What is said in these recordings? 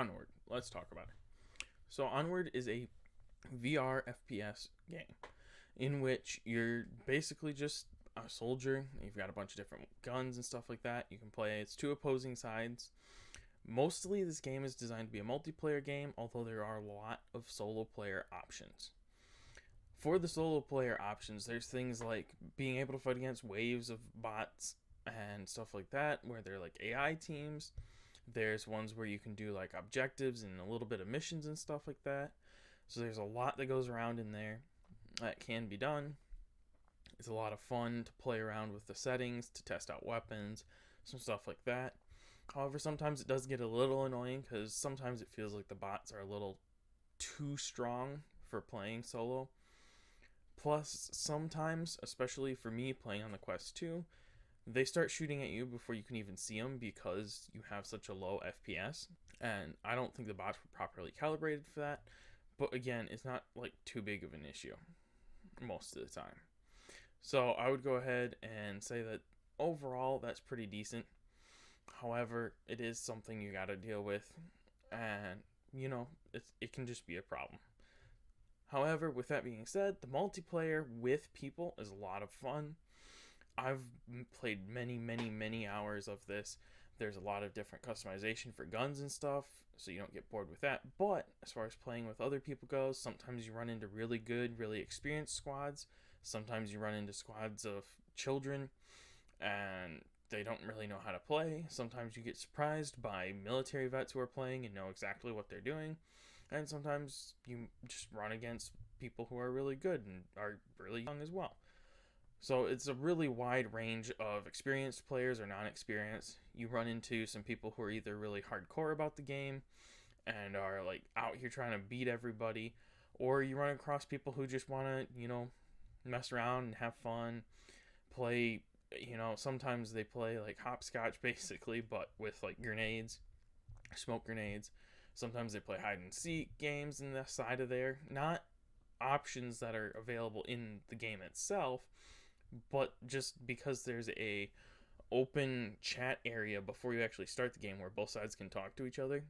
Onward. Let's talk about it. So Onward is a VR FPS game in which you're basically just a soldier. You've got a bunch of different guns and stuff like that. You can play. It's two opposing sides. Mostly, this game is designed to be a multiplayer game, although there are a lot of solo player options. For the solo player options, there's things like being able to fight against waves of bots and stuff like that, where they're like AI teams. There's ones where you can do like objectives and a little bit of missions and stuff like that. So there's a lot that goes around in there that can be done. It's a lot of fun to play around with the settings, to test out weapons, some stuff like that. However, sometimes it does get a little annoying because sometimes it feels like the bots are a little too strong for playing solo. Plus, sometimes, especially for me playing on the Quest 2, they start shooting at you before you can even see them because you have such a low FPS. And I don't think the bots were properly calibrated for that. But again, it's not like too big of an issue most of the time. So I would go ahead and say that overall that's pretty decent. However, it is something you got to deal with, and it can just be a problem. However, with that being said, the multiplayer with people is a lot of fun. I've played many, many, many hours of this. There's a lot of different customization for guns and stuff, so you don't get bored with that. But as far as playing with other people goes, sometimes you run into really good, really experienced squads. Sometimes you run into squads of children, and they don't really know how to play. Sometimes you get surprised by military vets who are playing and know exactly what they're doing. And sometimes you just run against people who are really good and are really young as well. So it's a really wide range of experienced players or non-experienced. You run into some people who are either really hardcore about the game and are like out here trying to beat everybody, or you run across people who just want to, mess around and have fun, play, sometimes they play like hopscotch basically, but with like grenades, smoke grenades. Sometimes they play hide and seek games in the side of there. Not options that are available in the game itself, but just because there's a open chat area before you actually start the game where both sides can talk to each other.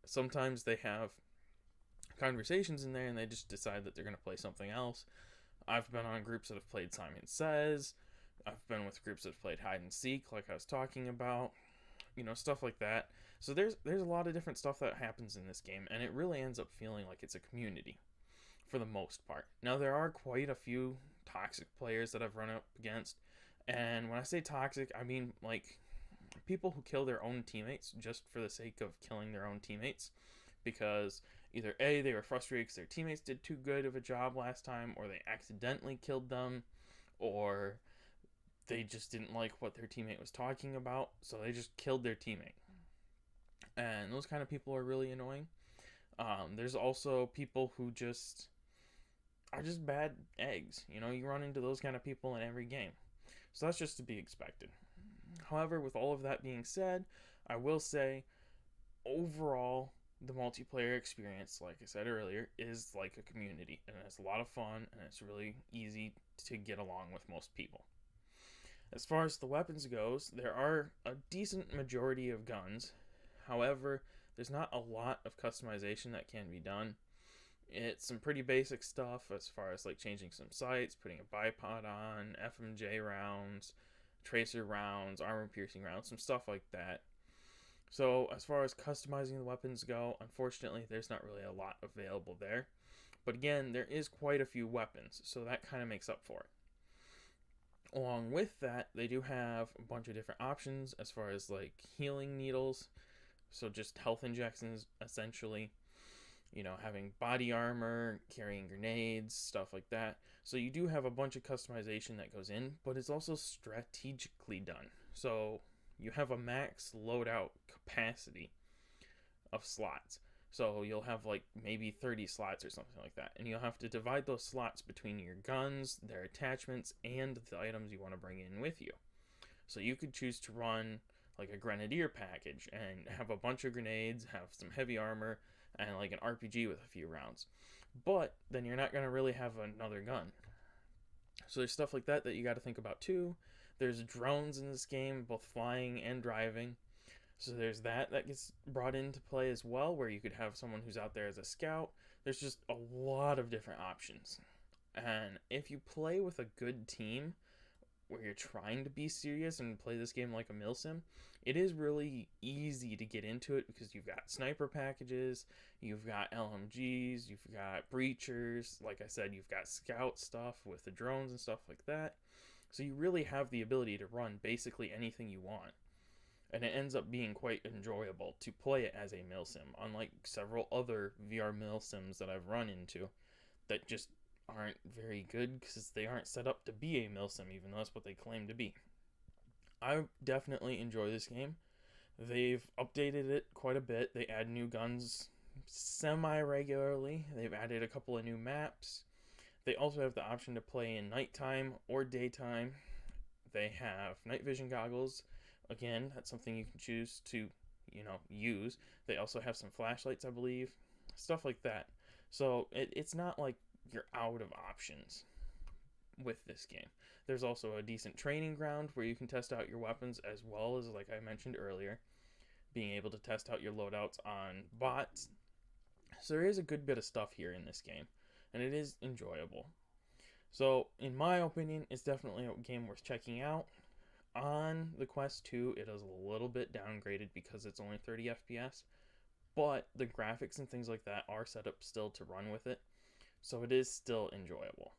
Sometimes they have conversations in there and they just decide that they're going to play something else. I've been on groups that have played Simon Says. I've been with groups that have played hide and seek, like I was talking about, stuff like that. So there's a lot of different stuff that happens in this game, and it really ends up feeling like it's a community for the most part. Now, there are quite a few toxic players that I've run up against, and when I say toxic, I mean like people who kill their own teammates just for the sake of killing their own teammates, because either A, they were frustrated because their teammates did too good of a job last time, or they accidentally killed them, or they just didn't like what their teammate was talking about, so they just killed their teammate. And those kind of people are really annoying. There's also people who just are just bad eggs. You run into those kind of people in every game. So that's just to be expected. However, with all of that being said, I will say overall, the multiplayer experience, like I said earlier, is like a community, and it's a lot of fun, and it's really easy to get along with most people. As far as the weapons goes, there are a decent majority of guns. However, there's not a lot of customization that can be done. It's some pretty basic stuff as far as like changing some sights, putting a bipod on, FMJ rounds, tracer rounds, armor piercing rounds, some stuff like that. So as far as customizing the weapons go, unfortunately there's not really a lot available there. But again, there is quite a few weapons, so that kind of makes up for it. Along with that, they do have a bunch of different options as far as like healing needles, so just health injections essentially, having body armor, carrying grenades, stuff like that. So you do have a bunch of customization that goes in, but it's also strategically done. So you have a max loadout capacity of slots. So you'll have like maybe 30 slots or something like that. And you'll have to divide those slots between your guns, their attachments, and the items you want to bring in with you. So you could choose to run like a grenadier package and have a bunch of grenades, have some heavy armor, and like an RPG with a few rounds. But then you're not going to really have another gun. So there's stuff like that you got to think about too. There's drones in this game, both flying and driving. So there's that gets brought into play as well, where you could have someone who's out there as a scout. There's just a lot of different options. And if you play with a good team where you're trying to be serious and play this game like a milsim, it is really easy to get into it because you've got sniper packages, you've got LMGs, you've got breachers, like I said, you've got scout stuff with the drones and stuff like that. So you really have the ability to run basically anything you want. And it ends up being quite enjoyable to play it as a milsim, unlike several other VR milsims that I've run into that just aren't very good because they aren't set up to be a milsim, even though that's what they claim to be. I definitely enjoy this game. They've updated it quite a bit. They add new guns semi regularly. They've added a couple of new maps. They also have the option to play in nighttime or daytime. They have night vision goggles. Again, that's something you can choose to, use. They also have some flashlights, I believe. Stuff like that. So it's not like you're out of options with this game. There's also a decent training ground where you can test out your weapons, as well as, like I mentioned earlier, being able to test out your loadouts on bots. So there is a good bit of stuff here in this game, and it is enjoyable. So, in my opinion, it's definitely a game worth checking out. On the Quest 2, it is a little bit downgraded because it's only 30 FPS, but the graphics and things like that are set up still to run with it, so it is still enjoyable.